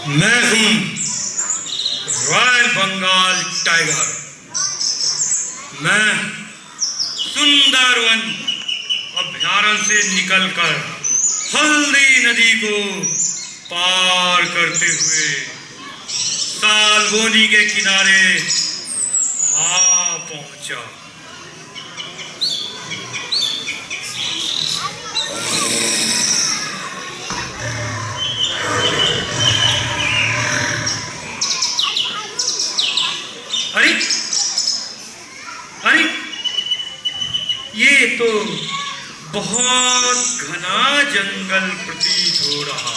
मैं हूं royal Bengal tiger. मैं सुंदरवन अभयारण्य से निकलकर हल्दी नदी को पार करते हुए सालबोनी के किनारे आ पहुंचा। अरे अरे ये तो बहुत घना जंगल प्रतीत हो रहा।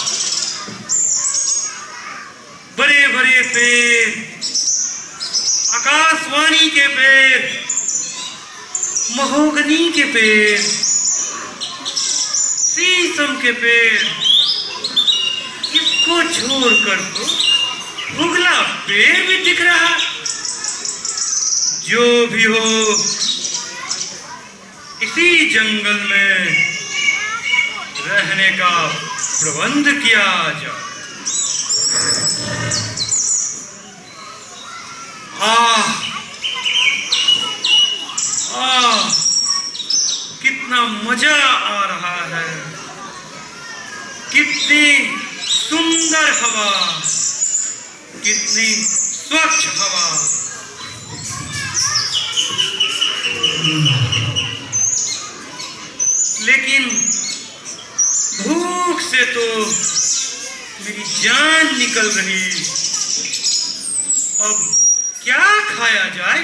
बड़े बड़े पेड़, आकाशवाणी के पेड़, महोगनी के पेड़, शीशम के पेड़, इसको छोड़कर तो उगला पेड़ भी दिख रहा। जो भी हो, इसी जंगल में रहने का प्रबंध किया जाए। कितना मजा आ रहा है, कितनी सुंदर हवा, कितनी स्वच्छ हवा। लेकिन भूख से तो मेरी जान निकल रही। अब क्या खाया जाए?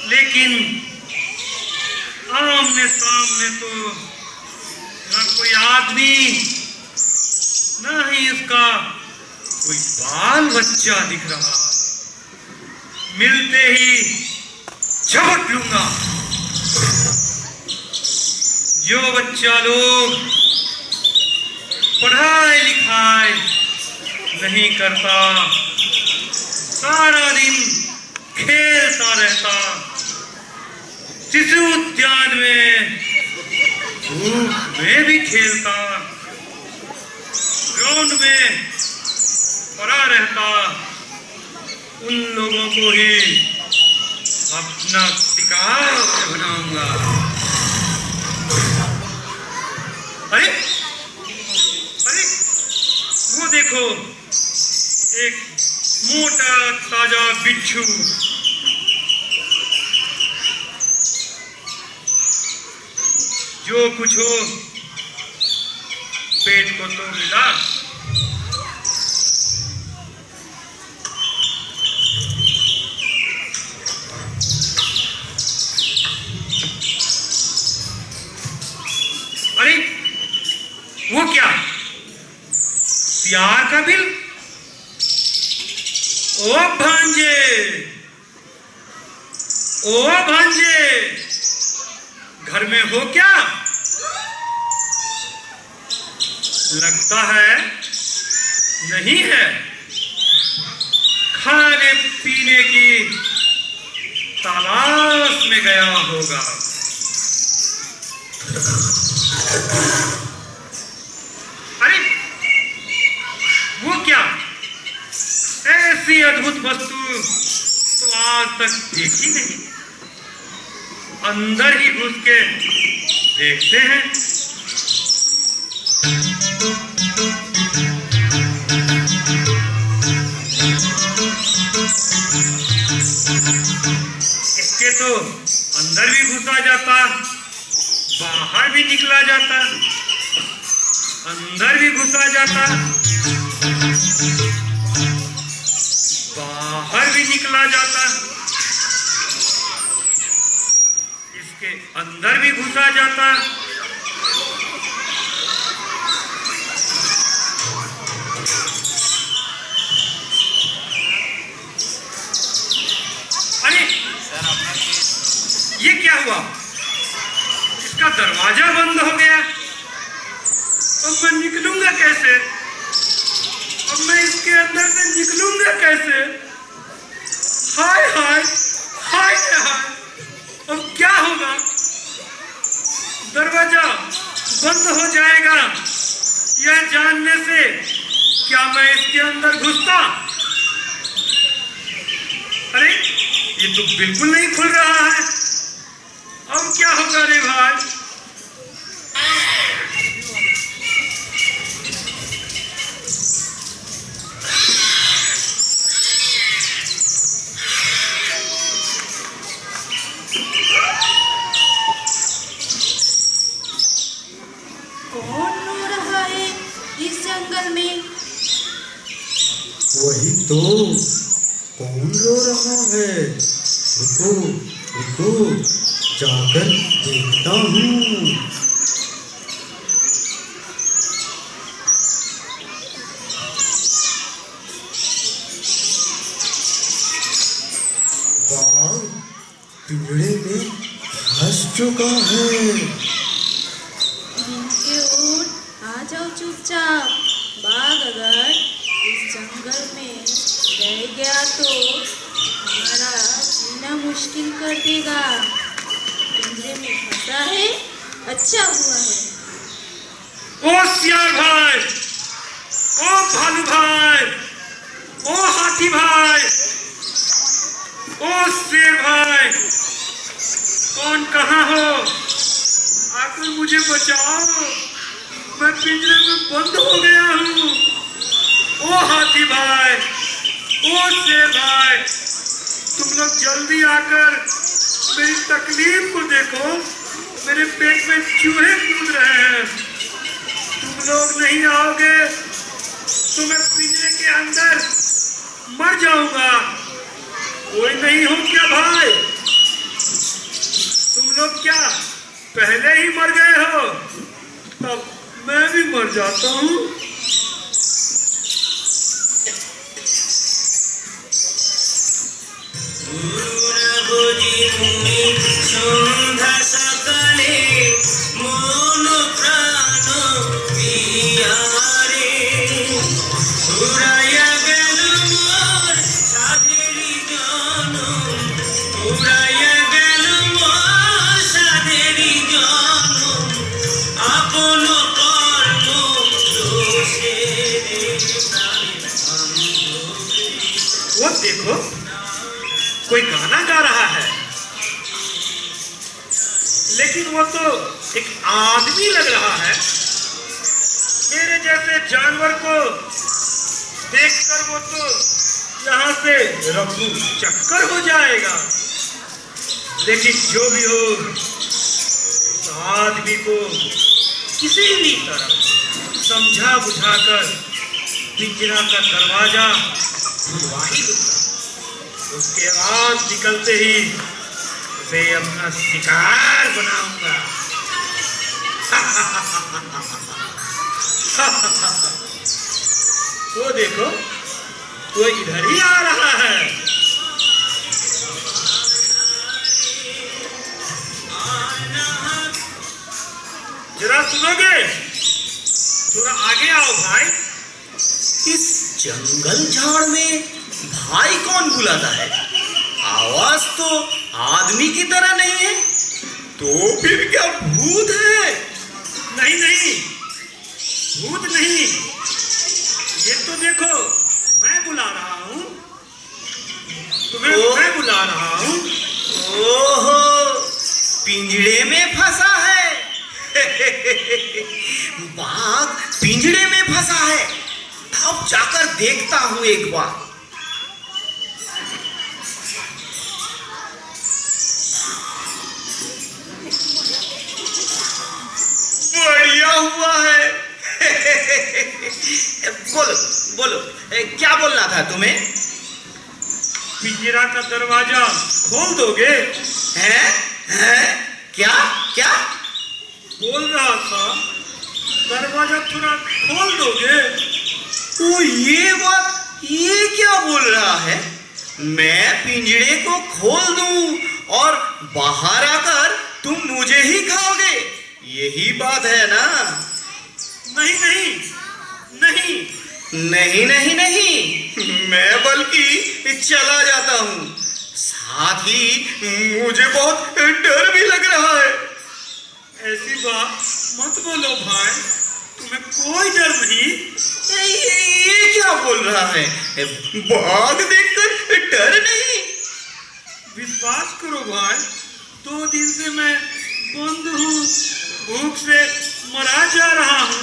लेकिन आमने सामने तो न कोई आदमी, न ही उसका कोई बाल बच्चा दिख रहा। मिलते ही झपट लूंगा। जो बच्चा लोग पढ़ाई लिखाई नहीं करता, सारा दिन खेलता रहता, शिशु उद्यान में धूप में भी खेलता, ग्राउंड में पड़ा रहता, उन लोगों को ही अपना शिकार बनाऊंगा। अरे अरे वो देखो, एक मोटा ताजा बिच्छू। जो कुछ हो, पेट को तो मिला। अरे वो क्या, प्यार का बिल? ओ भांजे, ओ भांजे, घर में हो क्या? लगता है नहीं है। खाने पीने की तलाश में गया होगा। अरे वो क्या, ऐसी अद्भुत वस्तु तो आज तक देखी नहीं। अंदर ही घुस के देखते हैं। इसके तो अंदर भी घुसा जाता, बाहर भी निकला जाता, अंदर भी घुसा जाता, बाहर भी निकला जाता, इसके अंदर भी घुसा जाता। अरे ये क्या हुआ? इसका दरवाजा बंद हो गया। अब मैं निकलूंगा कैसे? अब मैं इसके अंदर से निकलूंगा कैसे? हाय हाय हाय हाय, अब क्या होगा? दरवाजा बंद हो जाएगा यह जानने से क्या मैं इसके अंदर घुसता? अरे ये तो बिल्कुल नहीं खुल रहा है। अब क्या होगा रे भाई? कौन रो रहा है इस जंगल में? वही तो, कौन रो रहा है? रुको रुको, जाकर देखता हूँ। बाघ पिंजड़े में फंस चुका है। इनके ऊँट आ जाओ चुपचाप। बाघ अगर इस जंगल में रह गया तो हमारा जीना मुश्किल कर देगा। पिंजरे में फंसा है, अच्छा हुआ है। ओ सियार भाई, ओ भालू भाई, ओ हाथी भाई, ओ शेर भाई, कौन कहाँ हो? आकर मुझे बचाओ, मैं पिंजरे में बंद हो गया हूँ। ओ हाथी भाई, ओ शेर भाई, तुम लोग जल्दी आकर मेरी तकलीफ को देखो। मेरे पेट में चूहे कूद रहे हैं। तुम लोग नहीं आओगे तो मैं पिंजरे के अंदर मर जाऊंगा। कोई नहीं हो क्या भाई? तुम लोग क्या पहले ही मर गए हो? तब मैं भी मर जाता हूँ। সন্ধ্যা সকালে মন প্রাণ পিয়ারে উড়াইয়া গেল মোর সাধেরি জনম, উড়াইয়া গেল মোর সাধেরি জনম, আপন কর্ম দোষে वो देखो, कोई गाना गा रहा है, लेकिन वो तो एक आदमी लग रहा है। मेरे जैसे जानवर को देखकर वो तो यहाँ से रफू चक्कर हो जाएगा। लेकिन जो भी हो, उस आदमी को किसी भी तरह समझा बुझाकर पिंजरा का दरवाजा खुलवा ही दूंगा। उसके आवाज निकलते ही उसे अपना शिकार बनाऊंगा। वो देखो, वो इधर ही आ रहा है। जरा सुनोगे? थोड़ा आगे आओ भाई। इस जंगल झाड़ में भाई कौन बुलाता है? आवाज तो आदमी की तरह नहीं है, तो फिर क्या भूत है? नहीं नहीं, भूत नहीं, ये तो देखो मैं बुला रहा हूँ तुम्हें। मैं बुला रहा हूँ। ओहो, पिंजड़े में फंसा है। बाघ पिंजड़े में फंसा है। अब जाकर देखता हूँ एक बार। बढ़िया हुआ है। बोलो बोलो, क्या बोलना था तुम्हें? पिंजरा का दरवाजा खोल दोगे? हैं? हैं? क्या क्या बोल रहा था, दरवाजा थोड़ा खोल दोगे? ओ ये बात, ये क्या बोल रहा है? मैं पिंजरे को खोल दूं और बाहर आकर तुम मुझे ही खाओगे, यही बात है ना? नहीं नहीं नहीं, नहीं नहीं नहीं, मैं बल्कि चला जाता हूँ। साथ ही मुझे बहुत डर भी लग रहा है। ऐसी बात मत बोलो भाई, तुम्हें कोई डर नहीं। ये क्या बोल रहा है? बाघ देखकर डर नहीं? विश्वास करो भाई, 2 दिन से मैं बंद हूँ, भूख से मरा जा रहा हूँ।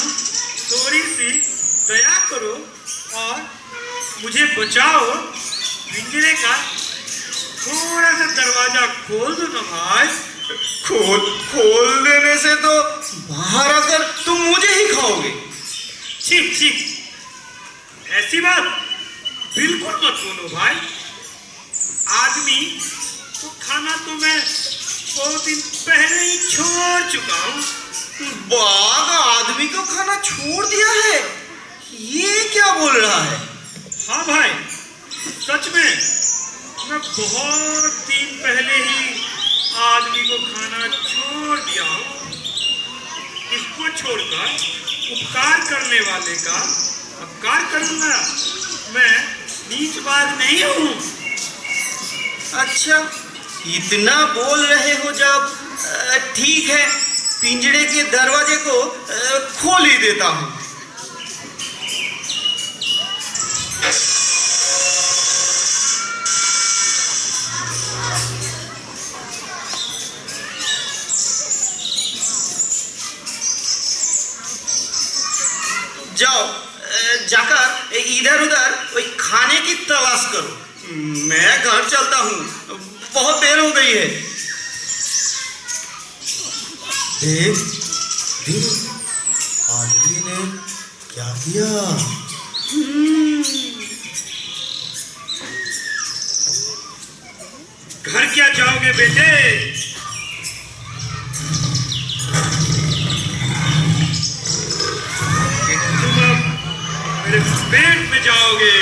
थोड़ी सी दया करो और मुझे बचाओ। पिंजरे का थोड़ा सा दरवाजा खोल दो ना भाई। खोल देने से तो बाहर आकर तुम मुझे ही खाओगे। ठीक ठीक, ऐसी बात बिल्कुल मत बोलो भाई। आदमी तो खाना तो मैं 2 दिन पहले ही छोड़ चुका हूँ। बाघ आदमी को खाना छोड़ दिया है? ये क्या बोल रहा है? हाँ भाई, सच में मैं बहुत दिन पहले ही आदमी को खाना छोड़ दिया हूँ। इसको छोड़कर उपकार करने वाले का अपकार करूंगा। मैं नीचबाज नहीं हूँ। अच्छा, इतना बोल रहे हो जब, ठीक है, पिंजरे के दरवाजे को खोल ही देता हूँ। जाओ, जाकर इधर उधर कोई खाने की तलाश करो। मैं घर चलता हूँ, बहुत देर हो गई है। देख देख, आदमी ने क्या किया? घर क्या जाओगे बेटे? तुम अब मेरे पेट में जाओगे।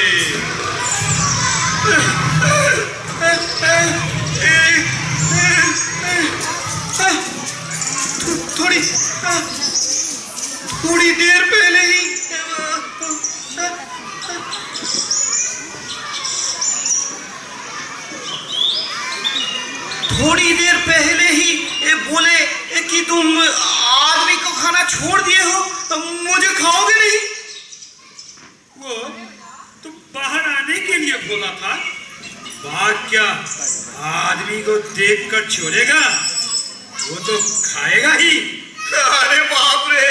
थोड़ी देर पहले ही बोले कि तुम आदमी को खाना छोड़ दिए हो, तो मुझे खाओगे नहीं? वो तुम बाहर आने के लिए बोला था। बाघ क्या आदमी को देखकर छोड़ेगा? वो तो खाएगा ही। अरे बाप रे,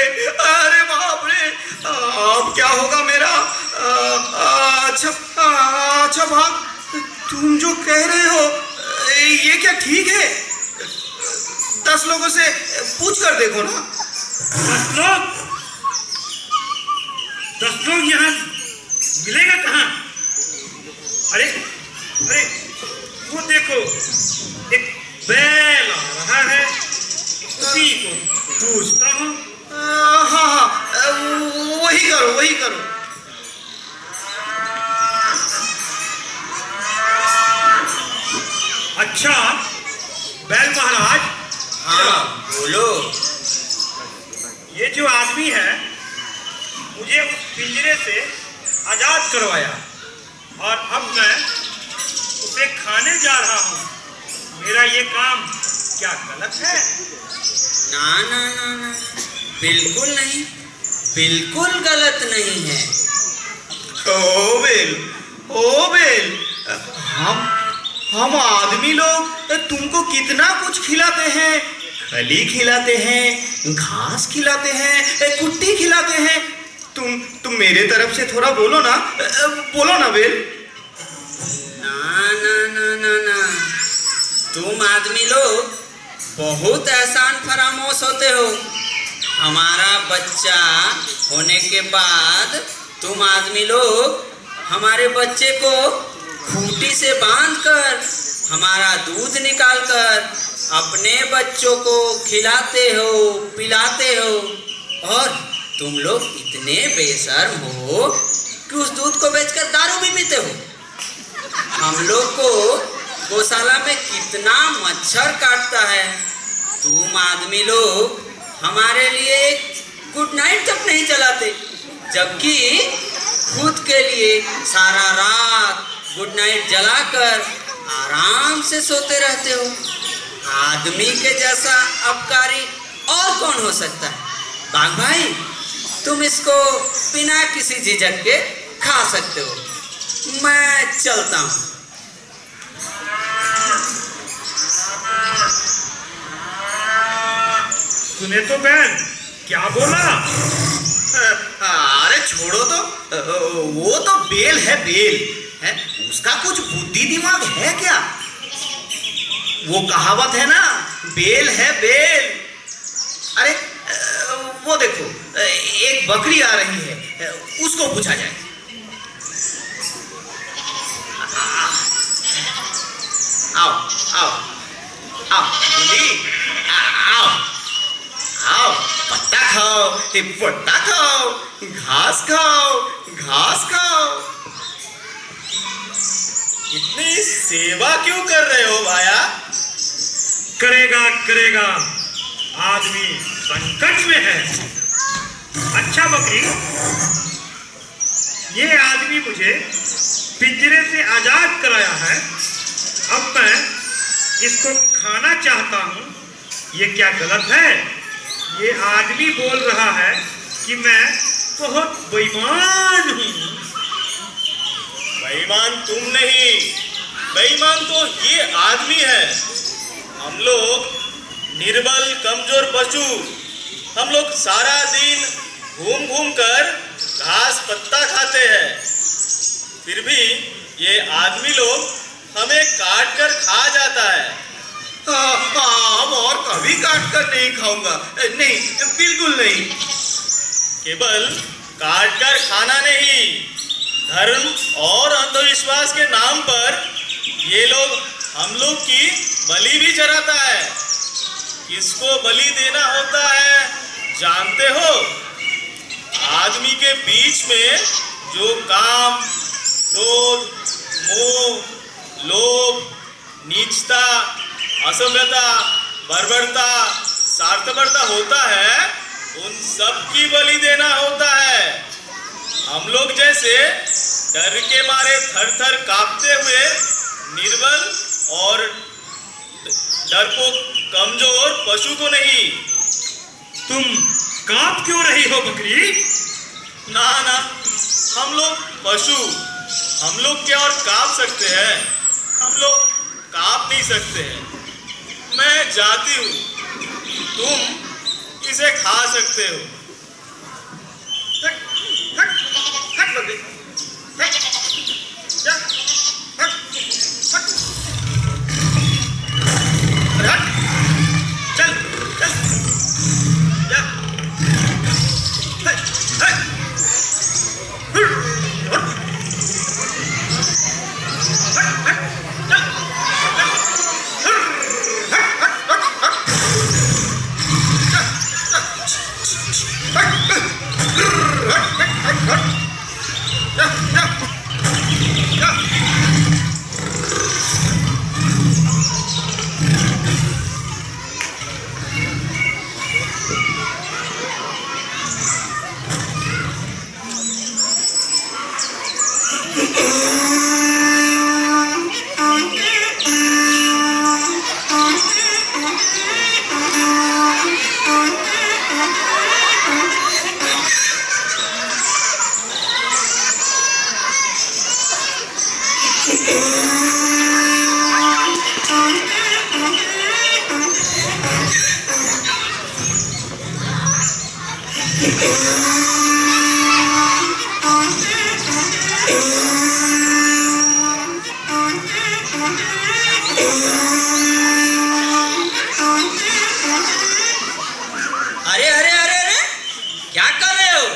अरे बाप रे, अब क्या होगा मेरा? अच्छा भाग, तुम जो कह रहे हो ये क्या ठीक है? 10 लोगों से पूछ कर देखो ना। 10 लोग यहाँ मिलेगा कहाँ? अरे अरे, वो देखो, एक बैल आ रहा है, उसी को पूछता हूँ। हाँ, वही करो, वही करो। अच्छा बैल महाराज। हाँ बोलो। ये जो आदमी है मुझे उस पिंजरे से आजाद करवाया और अब मैं उसे खाने जा रहा हूँ। मेरा ये काम क्या गलत है? ना ना ना ना, बिल्कुल नहीं, बिल्कुल गलत नहीं है। ओ बेल, हम आदमी लोग तुमको कितना कुछ खिलाते हैं। खली खिलाते हैं, घास खिलाते हैं, कुट्टी खिलाते हैं। तुम मेरे तरफ से थोड़ा बोलो ना बेल। ना ना ना ना ना, तुम आदमी लोग बहुत एहसान फरामोश होते हो। हमारा बच्चा होने के बाद तुम आदमी लोग हमारे बच्चे को खूंटी से बांधकर हमारा दूध निकालकर अपने बच्चों को खिलाते हो, पिलाते हो, और तुम लोग इतने बेशर्म हो कि उस दूध को बेचकर दारू भी पीते हो। हम लोग को गौशाला में कितना मच्छर काटता है, तुम आदमी लोग हमारे लिए गुड नाइट तक नहीं चलाते, जबकि खुद के लिए सारा रात गुड नाइट जलाकर आराम से सोते रहते हो। आदमी के जैसा अपकारी और कौन हो सकता है? बाघ भाई, तुम इसको बिना किसी झिझक के खा सकते हो। मैं चलता हूँ। सुने तो बहन, क्या बोला? अरे छोड़ो तो, वो तो बेल है, बेल है। उसका कुछ बुद्धि दिमाग है क्या? वो कहावत है ना, बेल है बेल। अरे वो देखो, एक बकरी आ रही है, उसको पूछा जाए। आओ आओ आओ बोली, आओ आओ, पत्ता खाओ, पत्ता खाओ, घास खाओ, घास खाओ। इतनी सेवा क्यों कर रहे हो भाया? करेगा करेगा, आदमी संकट में है। अच्छा बकरी, ये आदमी मुझे पिंजरे से आजाद कराया है, अब मैं इसको खाना चाहता हूँ। ये क्या गलत है? ये आदमी बोल रहा है कि मैं बहुत बेईमान हूँ। बेईमान तुम नहीं, बेईमान तो ये आदमी है। हम लोग निर्बल कमजोर पशु, हम लोग सारा दिन घूम घूम कर घास पत्ता खाते हैं, फिर भी ये आदमी लोग हमें काट कर खा जाता है। हम और कभी काट कर नहीं खाऊंगा, नहीं, बिल्कुल नहीं। केवल काट कर खाना नहीं, धर्म और अंधविश्वास के नाम पर ये लोग हम लोग की बलि भी चढ़ाता है। किसको बलि देना होता है जानते हो? आदमी के बीच में जो काम, क्रोध, मोह, लोभ, नीचता, असभ्यता, बर्बरता, स्वार्थपरता होता है, उन सब की बलि देना होता है। हम लोग जैसे डर के मारे थर थर कांपते हुए निर्बल और डरपोक कमजोर पशु को नहीं। तुम कांप क्यों रही हो बकरी? ना ना, हम लोग पशु, हम लोग क्या और कांप सकते हैं? हम लोग कांप नहीं सकते हैं। मैं जाती हूँ, तुम इसे खा सकते हो। हट बकरी, हट, जा, हट, हट, अरे हट, चल, चल, जा, हट, हट, अरे अरे अरे अरे, क्या कर रहे हो?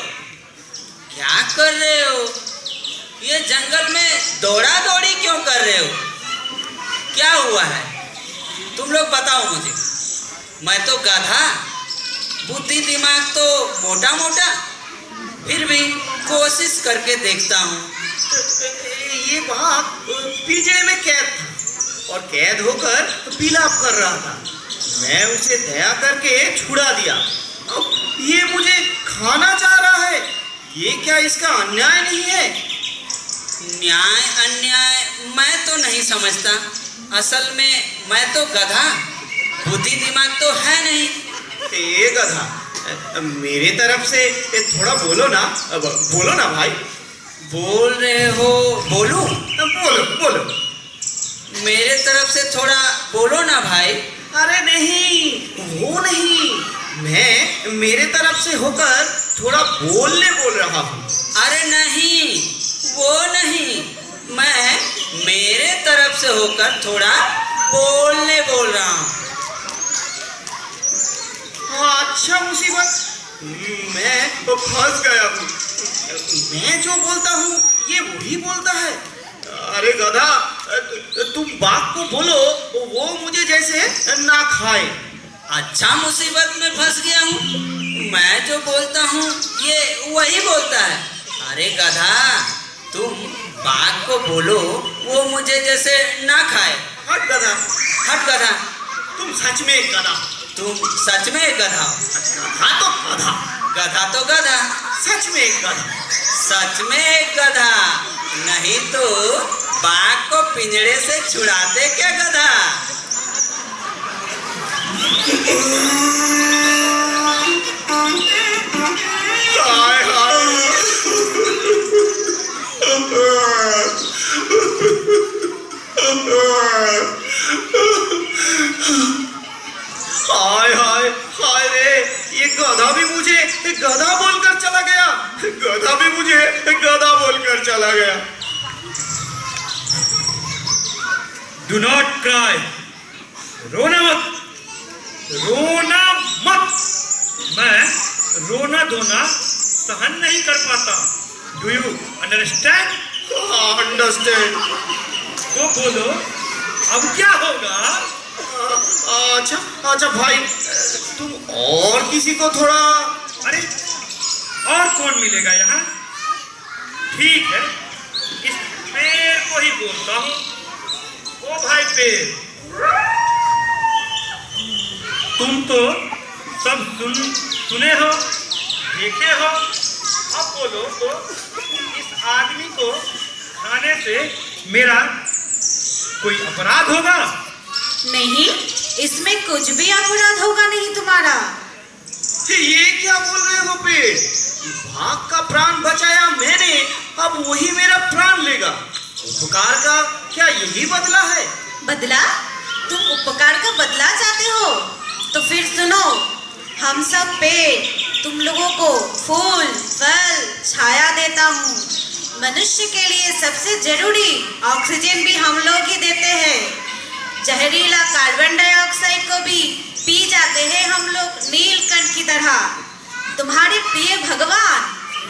क्या कर रहे हो? ये जंगल में दौड़ा दौड़ी क्यों कर रहे हो? क्या हुआ है? तुम लोग बताओ मुझे। मैं तो गधा, बुद्धि दिमाग तो मोटा मोटा, फिर भी कोशिश करके देखता हूँ। ये बाघ पिंजरे में कैद था और कैद होकर विलाप कर रहा था। मैं उसे दया करके छुड़ा दिया। अब ये मुझे खाना चाह रहा है। ये क्या इसका अन्याय नहीं है? न्याय अन्याय मैं तो नहीं समझता। असल में मैं तो गधा, बुद्धि दिमाग तो है नहीं। ए गधा, मेरे तरफ से थोड़ा बोलो ना, बोलो ना भाई। बोल रहे हो? बोलूं? बोलो बोलो। मेरे तरफ से थोड़ा बोलो ना भाई। अरे नहीं, वो नहीं, मैं मेरे तरफ से होकर थोड़ा बोलने बोल रहा हूँ। अरे नहीं, वो नहीं, मैं मेरे तरफ से होकर थोड़ा बोलने बोल रहा हूँ। अच्छा मुसीबत, मैं फंस गया हूँ। मैं जो बोलता हूँ ये वही बोलता है। अरे गधा, तुम बाप को बोलो वो मुझे जैसे ना खाए। अच्छा मुसीबत में फंस गया हूँ। मैं जो बोलता हूँ ये वही बोलता है। अरे गधा, तुम बाप को बोलो वो मुझे जैसे ना खाए। हट गधा, हट गधा, तुम सच में एक गधा। तुम सच में एक गधा हो। गधा तो गधा, गधा तो गधा, सच में एक गधा। सच में एक गधा, नहीं तो बाघ को पिंजरे से छुड़ाते क्या गधा? हाय हाय हाय हाय रे, ये गधा भी मुझे गधा बोलकर चला गया। गधा भी मुझे गधा बोलकर चला गया। डू नॉट क्राई, रोना मत, रोना मत। मैं रोना धोना सहन नहीं कर पाता। Do you understand? अंडरस्टैंड। तो बोलो अब क्या होगा? अच्छा अच्छा भाई, तुम और किसी को थोड़ा। अरे और कौन मिलेगा यहाँ? ठीक है, इस पेड़ को ही बोलता हूँ। ओ भाई पेड़, तुम तो सब सुने हो, देखे हो। अब बोलो तो इस आदमी को खाने से मेरा कोई अपराध होगा? नहीं, इसमें कुछ भी अपराध होगा नहीं तुम्हारा। ये क्या बोल रहे हो पेड़? भाग का प्राण बचाया मैंने, अब वही मेरा प्राण लेगा। उपकार का क्या यही बदला है? बदला? तुम उपकार का बदला चाहते हो? तो फिर सुनो, हम सब पेड़ तुम लोगों को फूल, फल, छाया देता हूँ। मनुष्य के लिए सबसे जरूरी ऑक्सीजन भी हम लोग ही देते हैं। जहरीला कार्बन डाइऑक्साइड को भी पी जाते हैं हम लोग नीलकंठ की तरह। तुम्हारे प्रिय भगवान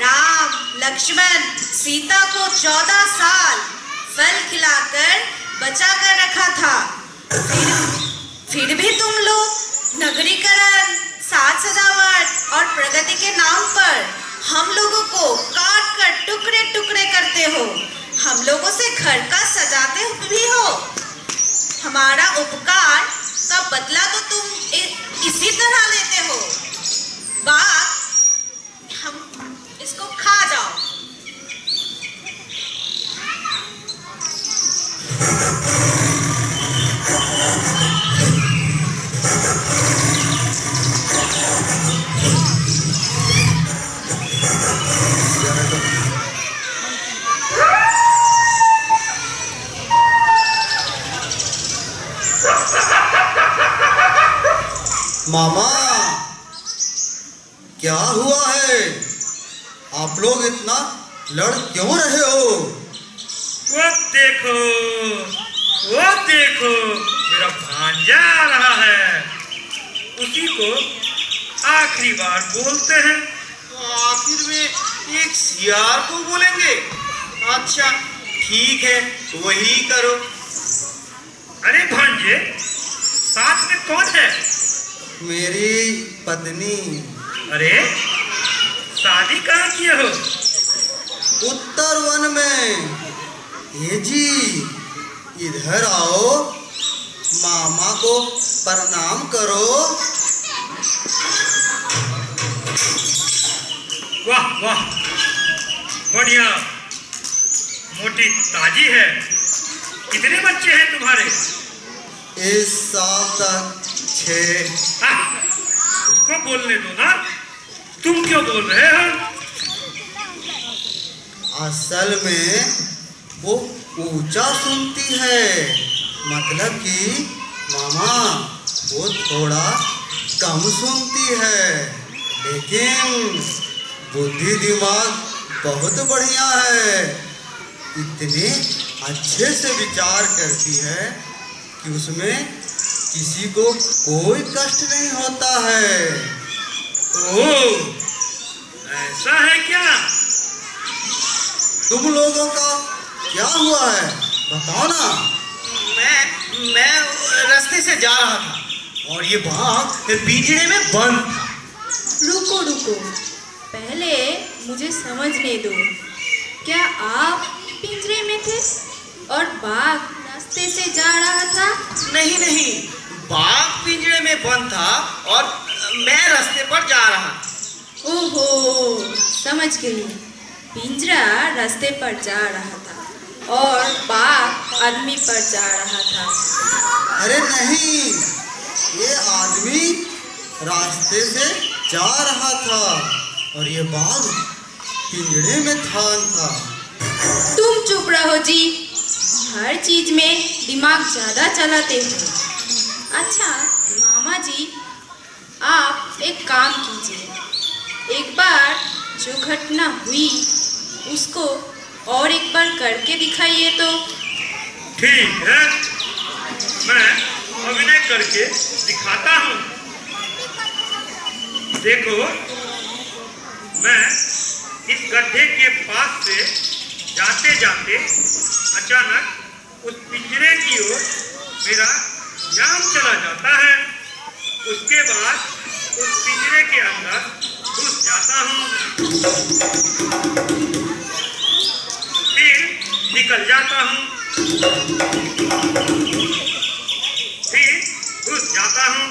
राम, लक्ष्मण, सीता को 14 साल फल खिलाकर बचा कर रखा था। फिर भी तुम लोग नगरीकरण, साज सजावट और प्रगति के नाम पर हम लोगों को काट कर टुकड़े टुकड़े करते हो। हम लोगों से घर का सजाते भी हो। हमारा उपकार का बदला तो तुम इसी तरह लेते हो। बात, हम इसको खा जाओ। मामा, क्या हुआ है? आप लोग इतना लड़ क्यों रहे हो? वो देखो, वो देखो, मेरा भांजा आ रहा है। उसी को आखिरी बार बोलते हैं। आखिर में एक सियार को बोलेंगे? अच्छा ठीक है, वही करो। अरे भांजे, साथ में कौन है? मेरी पत्नी। अरे शादी कहाँ किए हो? उत्तर वन में। ये जी, इधर आओ, मामा को प्रणाम करो। वाह वाह, बढ़िया मोटी ताजी है। कितने बच्चे हैं तुम्हारे? इस साल तक 6। उसको बोलने दो ना, तुम क्यों बोल रहे हो? असल में वो ऊंचा सुनती है, मतलब कि मामा वो थोड़ा कम सुनती है, लेकिन बुद्धि दिमाग बहुत बढ़िया है। इतने अच्छे से विचार करती है कि उसमें किसी को कोई कष्ट नहीं होता है। ओह, ऐसा है क्या? तुम लोगों का क्या हुआ है, बताओ ना। मैं रास्ते से जा रहा था और ये बाघ पिंजरे में बंद था। रुको रुको, पहले मुझे समझने दो। क्या आप पिंजरे में थे और बाघ रास्ते से जा रहा था? नहीं, बाघ पिंजरे में बंद था और मैं रास्ते पर जा रहा था। ओहो, समझ गई। पिंजरा रास्ते पर जा रहा था और बाघ आदमी पर जा रहा था। अरे नहीं, ये आदमी रास्ते से जा रहा था और ये बाघ पिंजरे में था। तुम चुप रहो जी, हर चीज में दिमाग ज्यादा चलाते हो। अच्छा मामा जी, आप एक काम कीजिए, एक बार जो घटना हुई उसको और एक बार करके दिखाइए तो। ठीक है, मैं अभिनय करके दिखाता हूँ। देखो, मैं इस गड्ढे के पास से जाते जाते अचानक उस पिंजरे की ओर मेरा ध्यान चला जाता है। उसके बाद उस पिंजरे के अंदर घुस जाता हूँ, फिर निकल जाता हूँ, फिर घुस जाता हूँ।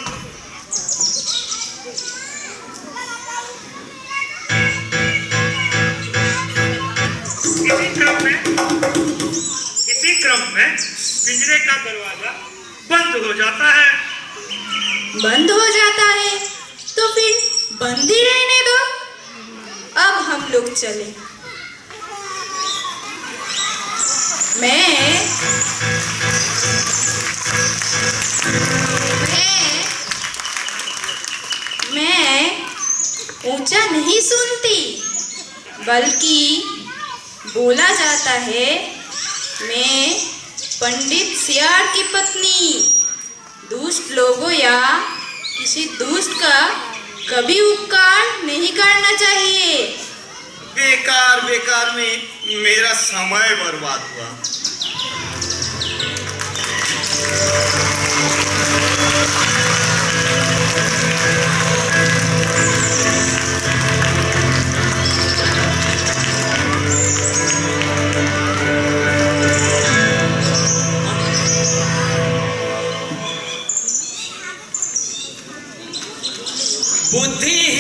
इसी क्रम में पिंजरे का दरवाजा बंद हो जाता है। बंद हो जाता है तो फिर बंद ही रहने दो। अब हम लोग चले। मैं ऊंचा नहीं सुनती, बल्कि बोला जाता है मैं पंडित सियार की पत्नी। दुष्ट लोगों या किसी दुष्ट का कभी उपकार नहीं करना चाहिए। बेकार में मेरा समय बर्बाद हुआ। बुद्धि